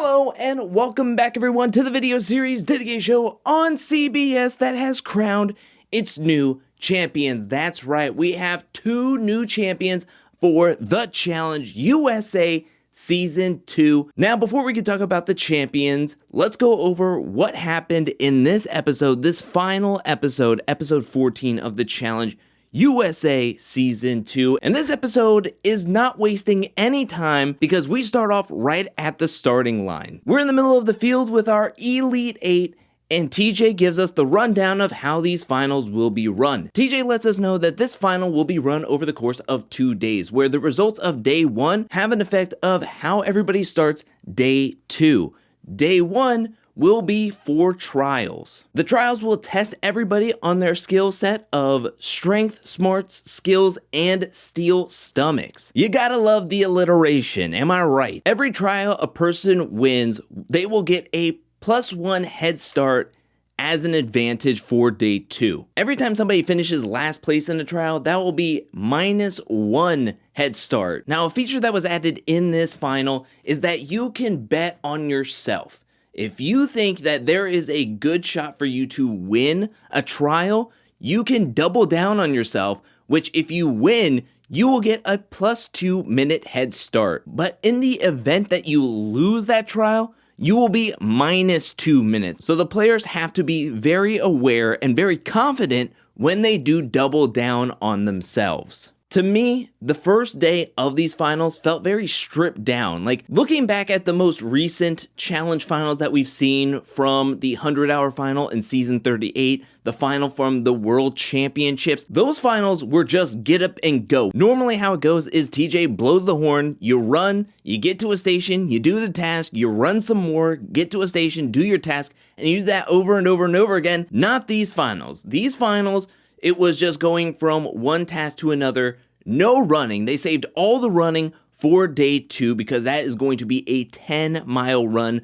Hello and welcome back everyone to the video series dedicated show on CBS that has crowned its new champions. That's right, we have two new champions for the Challenge USA Season 2. Now, before we can talk about the champions, let's go over what happened in this episode, this final episode, episode 14 of the Challenge USA Season 2. And this episode is not wasting any time because we start off right at the starting line. We're in the middle of the field with our Elite 8, and TJ gives us the rundown of how these finals will be run. TJ lets us know that this final will be run over the course of 2 days, where the results of day 1 have an effect of how everybody starts day 2. Day 1 will be 4 trials. The trials will test everybody on their skill set of strength, smarts, skills, and steel stomachs. You gotta love the alliteration, am I right? Every trial a person wins, they will get a +1 head start as an advantage for day 2. Every time somebody finishes last place in a trial, that will be -1 head start. Now, a feature that was added in this final is that you can bet on yourself. If you think that there is a good shot for you to win a trial, you can double down on yourself, which if you win, you will get a +2 minute head start. But in the event that you lose that trial, you will be -2 minutes. So the players have to be very aware and very confident when they do double down on themselves. To me, the first day of these finals felt very stripped down. Like, looking back at the most recent challenge finals that we've seen, from the 100-hour final in season 38, the final from the World Championships, those finals were just get up and go. Normally how it goes is TJ blows the horn, you run, you get to a station, you do the task, you run some more, get to a station, do your task, and you do that over and over and over again. Not these finals. These finals, it was just going from one task to another, no running. They saved all the running for day 2 because that is going to be a 10-mile run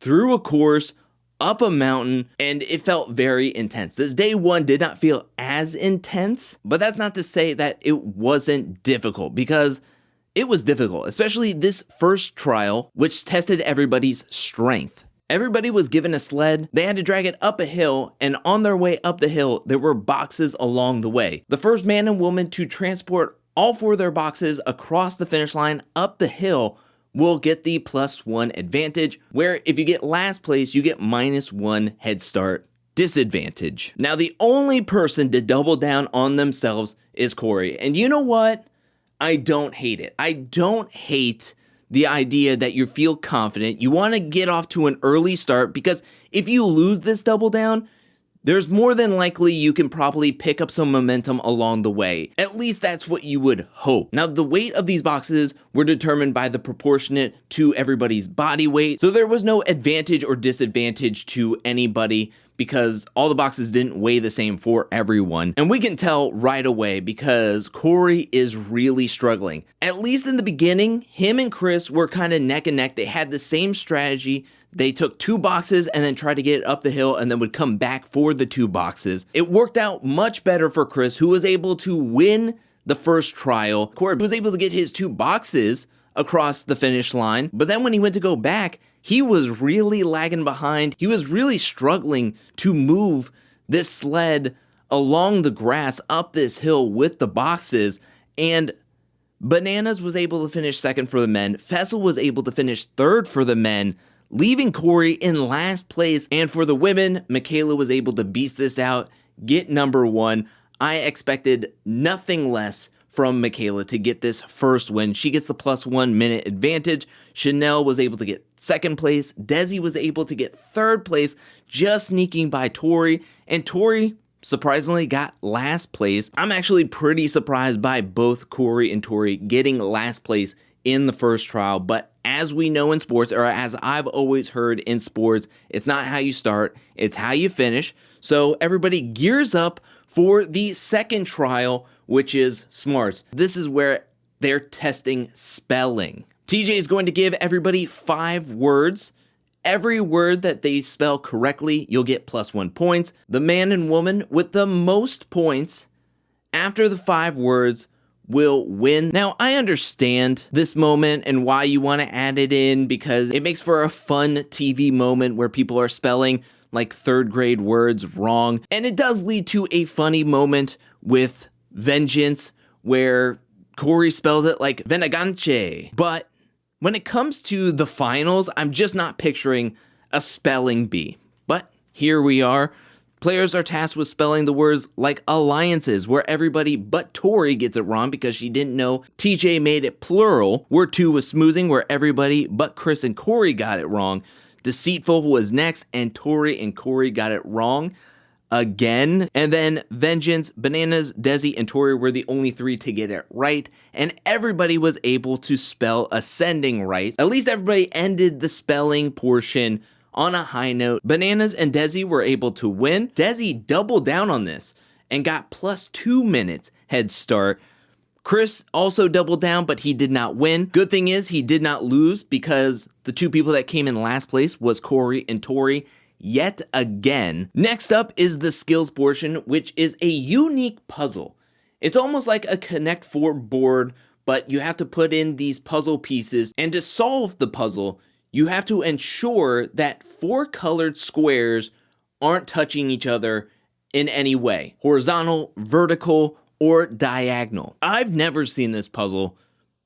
through a course, up a mountain, and it felt very intense. This day 1 did not feel as intense, but that's not to say that it wasn't difficult, because it was difficult, especially this first trial, which tested everybody's strength. Everybody was given a sled, they had to drag it up a hill, and on their way up the hill, there were boxes along the way. The first man and woman to transport all 4 of their boxes across the finish line up the hill will get the +1 advantage, where if you get last place, you get -1 head start disadvantage. Now, the only person to double down on themselves is Cory, and you know what? I don't hate it. I don't hate the idea that you feel confident, you want to get off to an early start, because if you lose this double down, there's more than likely you can probably pick up some momentum along the way. At least that's what you would hope. Now, the weight of these boxes were determined by the proportionate to everybody's body weight, so there was no advantage or disadvantage to anybody, because all the boxes didn't weigh the same for everyone. And we can tell right away because Cory is really struggling. At least in the beginning, him and Chris were kind of neck and neck. They had the same strategy. They took 2 boxes and then tried to get up the hill and then would come back for the 2 boxes. It worked out much better for Chris, who was able to win the first trial. Cory was able to get his 2 boxes across the finish line, but then when he went to go back, he was really lagging behind. He was really struggling to move this sled along the grass up this hill with the boxes. And Bananas was able to finish second for the men. Fessel was able to finish third for the men, leaving Cory in last place. And for the women, Michaela was able to beast this out, get number 1. I expected nothing less from Michaela to get this first win. She gets the +1 minute advantage. Chanel was able to get second place. Desi was able to get third place, just sneaking by Tori. And Tori surprisingly got last place. I'm actually pretty surprised by both Cory and Tori getting last place in the first trial. But as we know in sports, or as I've always heard in sports, it's not how you start, it's how you finish. So everybody gears up for the second trial, which is smarts. This is where they're testing spelling. TJ is going to give everybody 5 words. Every word that they spell correctly, you'll get +1 points. The man and woman with the most points after the 5 words will win. Now, I understand this moment and why you want to add it in, because it makes for a fun TV moment where people are spelling like third grade words wrong. And it does lead to a funny moment with Vengeance where Cory spells it like Venagance. But when it comes to the finals, I'm just not picturing a spelling bee. But here we are. Players are tasked with spelling the words like alliances, where everybody but Tori gets it wrong because she didn't know TJ made it plural. Word 2 was smoothing, where everybody but Chris and Cory got it wrong. Deceitful was next, and Tori and Cory got it wrong again. And then Vengeance, Bananas, Desi, and Tori were the only 3 to get it right, and everybody was able to spell ascending right. At least everybody ended the spelling portion on a high note. Bananas and Desi were able to win. Desi doubled down on this and got plus 2 minutes head start. Chris also doubled down, but he did not win. Good thing is he did not lose, because the 2 people that came in last place was Cory and Tori yet again. Next up is the skills portion, which is a unique puzzle. It's almost like a Connect 4 board, but you have to put in these puzzle pieces, and to solve the puzzle, you have to ensure that 4 colored squares aren't touching each other in any way. Horizontal, vertical, or diagonal. I've never seen this puzzle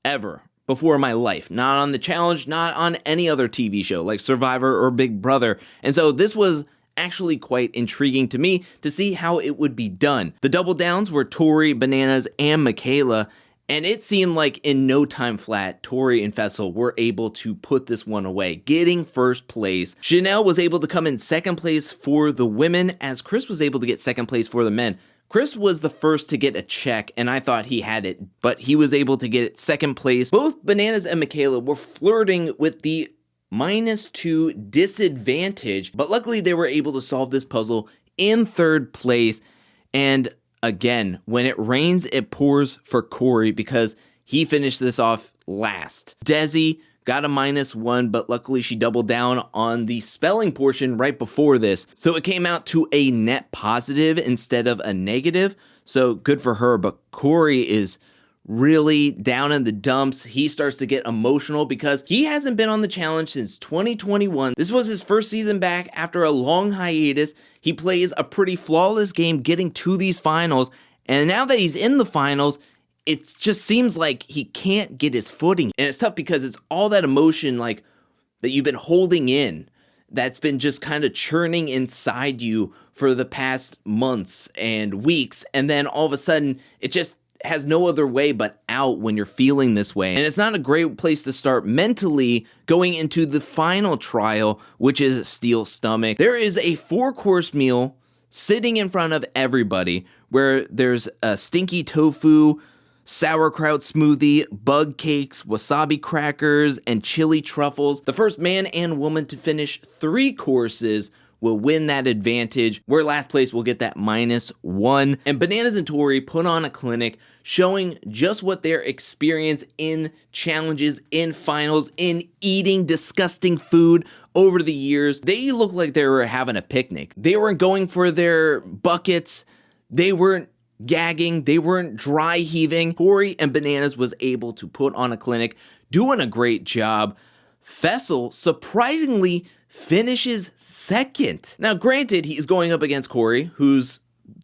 ever before in my life. Not on the challenge, not on any other TV show like Survivor or Big Brother. And so this was actually quite intriguing to me to see how it would be done. The double downs were Tori, Bananas, and Michaela. And it seemed like in no time flat, Tori and Fessel were able to put this one away, getting first place. Chanel was able to come in second place for the women, as Chris was able to get second place for the men. Chris was the first to get a check, and I thought he had it, but he was able to get second place. Both Bananas and Michaela were flirting with the -2 disadvantage, but luckily they were able to solve this puzzle in third place. And again, when it rains, it pours for Cory, because he finished this off last. Desi got a -1, but luckily she doubled down on the spelling portion right before this. So it came out to a net positive instead of a negative. So good for her, but Cory is really down in the dumps. He starts to get emotional because he hasn't been on the challenge since 2021. This was his first season back after a long hiatus. He plays a pretty flawless game getting to these finals, and now that he's in the finals, it just seems like he can't get his footing. And it's tough because it's all that emotion like that you've been holding in that's been just kind of churning inside you for the past months and weeks, and then all of a sudden it just has no other way but out when you're feeling this way. And it's not a great place to start mentally going into the final trial, which is Steel Stomach. There is a 4-course meal sitting in front of everybody where there's a stinky tofu, sauerkraut smoothie, bug cakes, wasabi crackers, and chili truffles. The first man and woman to finish 3 courses will win that advantage, where last place will get that -1. And Bananas and Tori put on a clinic showing just what their experience in challenges, in finals, in eating disgusting food over the years. They looked like they were having a picnic. They weren't going for their buckets. They weren't gagging. They weren't dry heaving. Cory and Bananas was able to put on a clinic, doing a great job. Fessel surprisingly finishes second. Now, granted, he's going up against Cory,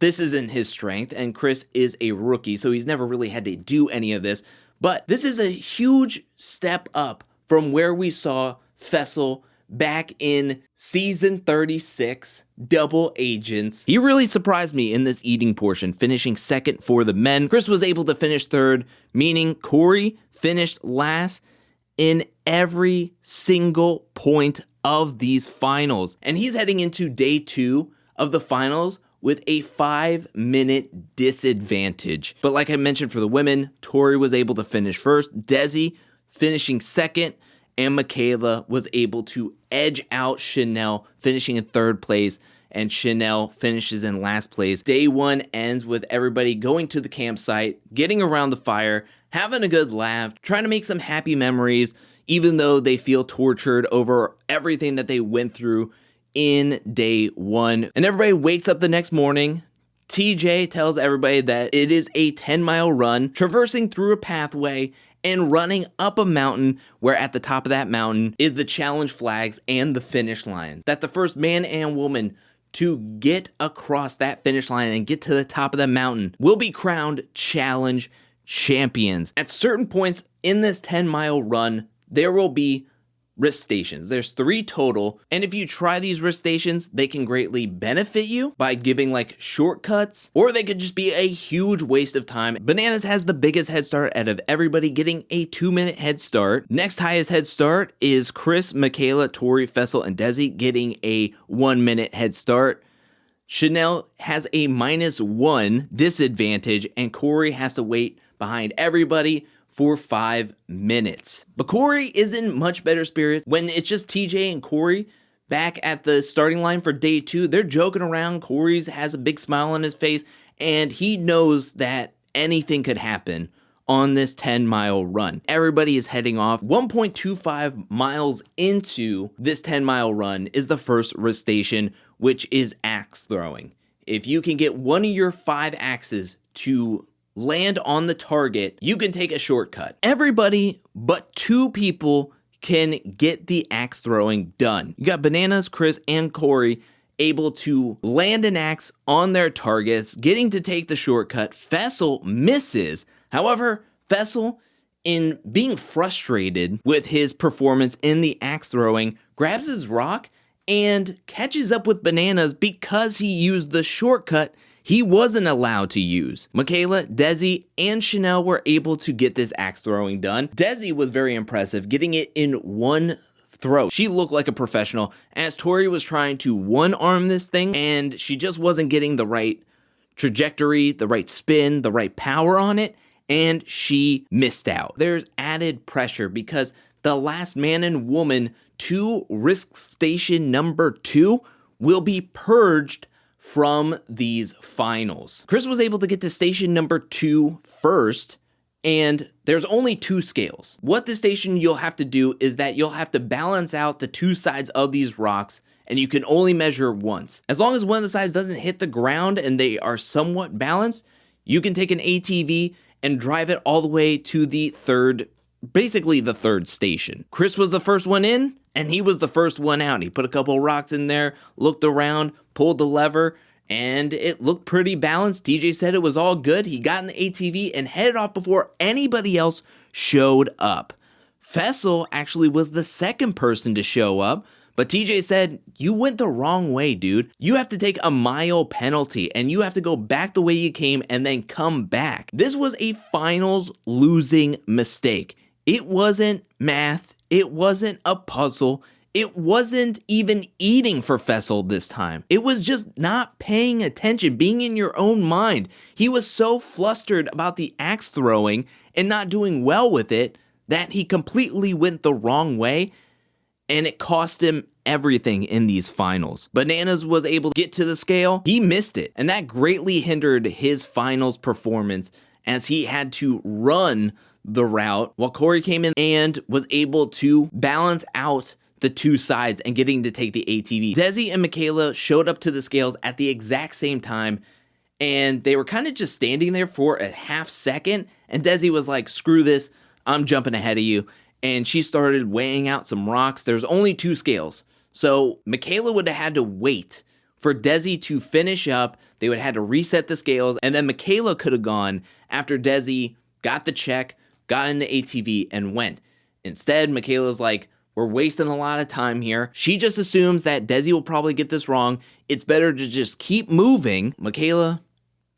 this isn't his strength, and Chris is a rookie, so he's never really had to do any of this. But this is a huge step up from where we saw Fessel back in season 36, Double Agents. He really surprised me in this eating portion, finishing second for the men. Chris was able to finish third, meaning Cory finished last in every single point of these finals. And he's heading into day 2 of the finals with a 5-minute disadvantage. But like I mentioned for the women, Tori was able to finish first, Desi finishing second, and Michaela was able to edge out Chanel, finishing in third place, and Chanel finishes in last place. Day 1 ends with everybody going to the campsite, getting around the fire, having a good laugh, trying to make some happy memories, even though they feel tortured over everything that they went through in day 1. And everybody wakes up the next morning TJ tells everybody that it is a 10-mile run, traversing through a pathway and running up a mountain, where at the top of that mountain is the challenge flags and the finish line. That the first man and woman to get across that finish line and get to the top of the mountain will be crowned challenge champions. At certain points in this 10-mile run, there will be wrist stations. There's 3 total, and if you try these wrist stations, they can greatly benefit you by giving like shortcuts, or they could just be a huge waste of time. Bananas has the biggest head start out of everybody, getting a 2-minute head start. Next highest head start is Chris, Michaela, Tori, Fessel, and Desi, getting a 1-minute head start. Chanel has a -1 disadvantage, and Cory has to wait behind everybody for 5 minutes. But Cory is in much better spirits when it's just TJ and Cory back at the starting line for day 2. They're joking around. Cory has a big smile on his face, and he knows that anything could happen on this 10-mile run. Everybody is heading off. 1.25 miles into this 10-mile run is the first wrist station, which is axe throwing. If you can get one of your 5 axes to land on the target, you can take a shortcut. Everybody but 2 people can get the axe throwing done. You got Bananas, Chris, and Cory able to land an axe on their targets, getting to take the shortcut. Fessel misses. However, Fessel, in being frustrated with his performance in the axe throwing, grabs his rock and catches up with Bananas because he used the shortcut he wasn't allowed to use. Michaela, Desi, and Chanel were able to get this axe throwing done. Desi was very impressive, getting it in 1 throw. She looked like a professional, as Tori was trying to one-arm this thing, and she just wasn't getting the right trajectory, the right spin, the right power on it, and she missed out. There's added pressure because the last man and woman to risk station number 2 will be purged from these finals. Chris was able to get to station number 2 first, and there's only 2 scales. What this station you'll have to do is that you'll have to balance out the 2 sides of these rocks, and you can only measure once. As long as one of the sides doesn't hit the ground and they are somewhat balanced, you can take an ATV and drive it all the way to the basically the third station. Chris was the first one in, and he was the first one out. He put a couple of rocks in there, looked around, pulled the lever, and it looked pretty balanced. TJ said it was all good. He got in the ATV and headed off before anybody else showed up. Fessel actually was the second person to show up, but TJ said, "You went the wrong way, dude. You have to take a mile penalty, and you have to go back the way you came and then come back." This was a finals losing mistake. It wasn't math. It wasn't a puzzle. It wasn't even eating for Fessel this time. It was just not paying attention, being in your own mind. He was so flustered about the axe throwing and not doing well with it that he completely went the wrong way, and it cost him everything in these finals. Bananas was able to get to the scale. He missed it, and that greatly hindered his finals performance as he had to run the route while Cory came in and was able to balance out the 2 sides and getting to take the ATV. Desi and Michaela showed up to the scales at the exact same time, and they were kind of just standing there for a half second, and Desi was like, "Screw this, I'm jumping ahead of you," and she started weighing out some rocks. There's only 2 scales, so Michaela would have had to wait for Desi to finish up. They would have had to reset the scales, and then Michaela could have gone after Desi got the check, got in the ATV, and went. Instead, Michaela's like, "We're wasting a lot of time here." She just assumes that Desi will probably get this wrong. It's better to just keep moving. Michaela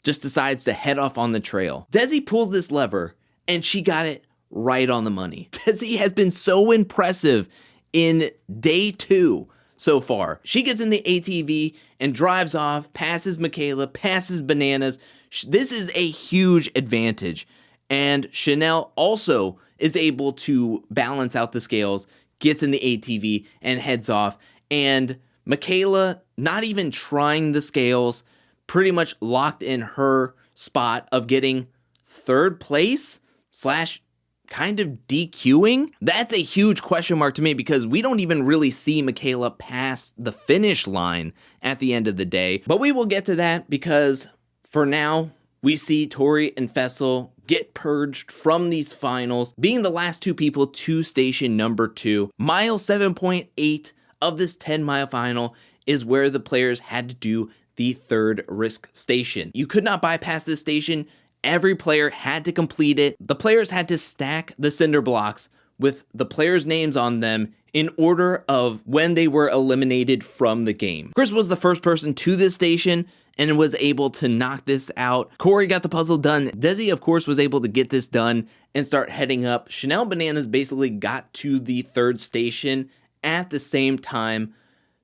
just decides to head off on the trail. Desi pulls this lever, and she got it right on the money. Desi has been so impressive in day 2 so far. She gets in the ATV and drives off, passes Michaela, passes Bananas. This is a huge advantage. And Chanel also is able to balance out the scales, gets in the ATV, and heads off. And Michaela, not even trying the scales, pretty much locked in her spot of getting 3rd place / kind of DQing. That's a huge question mark to me because we don't even really see Michaela pass the finish line at the end of the day. But we will get to that because for now, we see Tori and Fessel get purged from these finals, being the last two people to station number 2. Mile 7.8 of this 10-mile final is where the players had to do the third risk station. You could not bypass this station. Every player had to complete it. The players had to stack the cinder blocks with the players' names on them in order of when they were eliminated from the game. Chris was the first person to this station and was able to knock this out. Cory got the puzzle done. Desi, of course, was able to get this done and start heading up. Chanel Bananas basically got to the third station at the same time,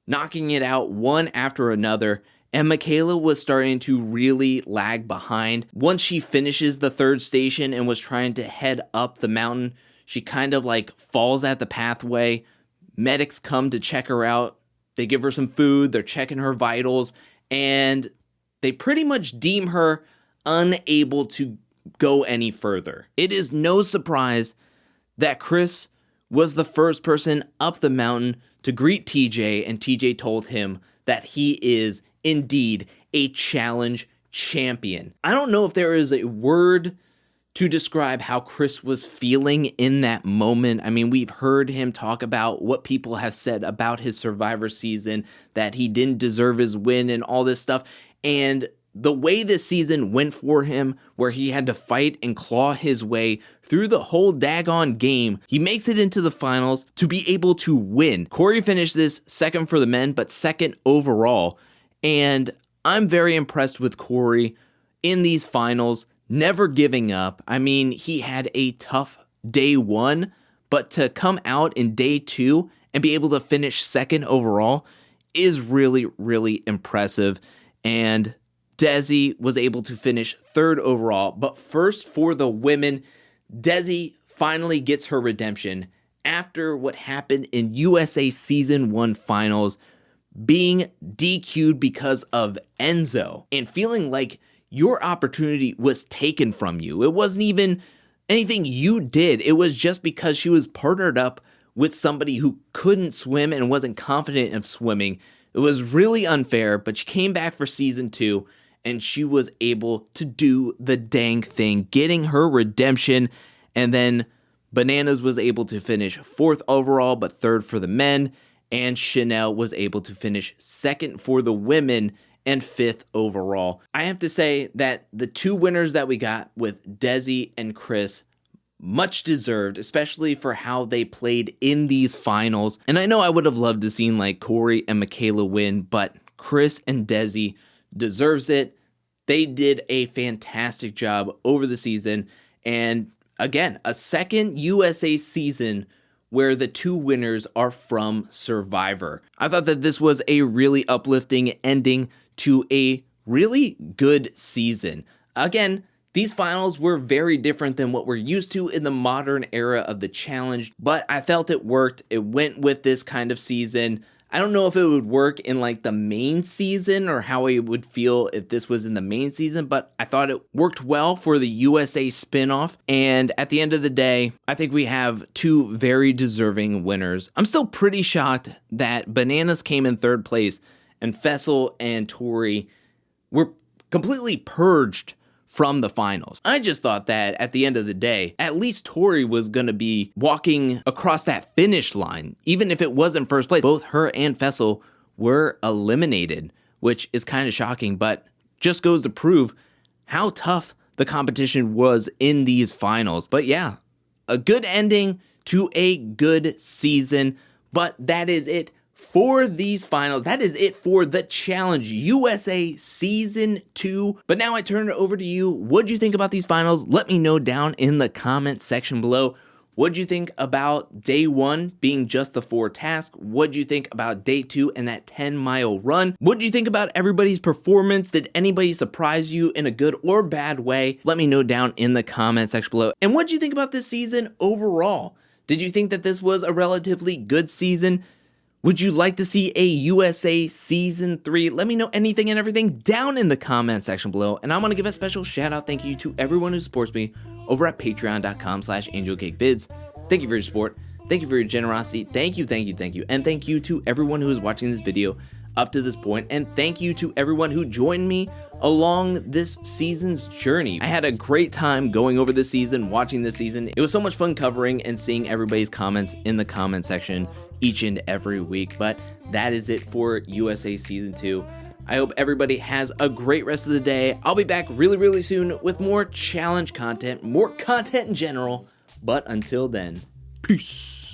knocking it out one after another. And Michaela was starting to really lag behind. Once she finishes the third station and was trying to head up the mountain, she kind of like falls at the pathway. Medics come to check her out. They give her some food. They're checking her vitals. And they pretty much deem her unable to go any further. It is no surprise that Chris was the first person up the mountain to greet TJ, and TJ told him that he is indeed a challenge champion. I don't know if there is a word to describe how Chris was feeling in that moment. I mean, we've heard him talk about what people have said about his Survivor season, that he didn't deserve his win and all this stuff. And the way this season went for him, where he had to fight and claw his way through the whole daggone game, he makes it into the finals to be able to win. Cory finished this second for the men, but second overall. And I'm very impressed with Cory in these finals, never giving up. I mean, he had a tough day 1, but to come out in day 2 and be able to finish second overall is really, really impressive. And Desi was able to finish third overall. But first, for the women, Desi finally gets her redemption after what happened in USA Season 1 finals, being DQ'd because of Enzo and feeling like your opportunity was taken from you. It wasn't even anything you did. It was just because she was partnered up with somebody who couldn't swim and wasn't confident of swimming. It was really unfair, but she came back for season 2 and she was able to do the dang thing, getting her redemption. And then Bananas was able to finish 4th overall, but 3rd for the men. And Chanel was able to finish 2nd for the women and 5th overall. I have to say that the 2 winners that we got with Desi and Chris, much deserved, especially for how they played in these finals. And I know I would have loved to seen like Cory and Michaela win, but Chris and Desi deserves it. They did a fantastic job over the season. And again, a second USA season where the 2 winners are from Survivor. I thought that this was a really uplifting ending to a really good season. Again, these finals were very different than what we're used to in the modern era of the challenge, but I felt it worked. It went with this kind of season. I don't know if it would work in like the main season or how I would feel if this was in the main season, but I thought it worked well for the USA spinoff. And at the end of the day, I think we have 2 very deserving winners. I'm still pretty shocked that Bananas came in 3rd place and Fessel and Tori were completely purged from the finals. I just thought that at the end of the day, at least Tori was going to be walking across that finish line. Even if it wasn't first place, both her and Fessel were eliminated, which is kind of shocking, but just goes to prove how tough the competition was in these finals. But yeah, a good ending to a good season, but that is it for these finals. That is it for the Challenge USA Season 2. But now I turn it over to you. What'd you think about these finals? Let me know down in the comment section below. What'd you think about day 1 being just the 4 tasks? What'd you think about day 2 and that 10-mile run? What'd you think about everybody's performance? Did anybody surprise you in a good or bad way? Let me know down in the comment section below. And what'd you think about this season overall? Did you think that this was a relatively good season? Would you like to see a USA Season 3? Let me know anything and everything down in the comment section below. And I want to give a special shout out thank you to everyone who supports me over at patreon.com/angelcakevids. Thank you for your support. Thank you for your generosity. Thank you. And thank you to everyone who is watching this video up to this point, and thank you to everyone who joined me along this season's journey. I had a great time going over this season, watching this season. It was so much fun covering and seeing everybody's comments in the comment section each and every week. But that is it for USA Season 2. I hope everybody has a great rest of the day. I'll be back really soon with more challenge content, more content in general. But until then, peace.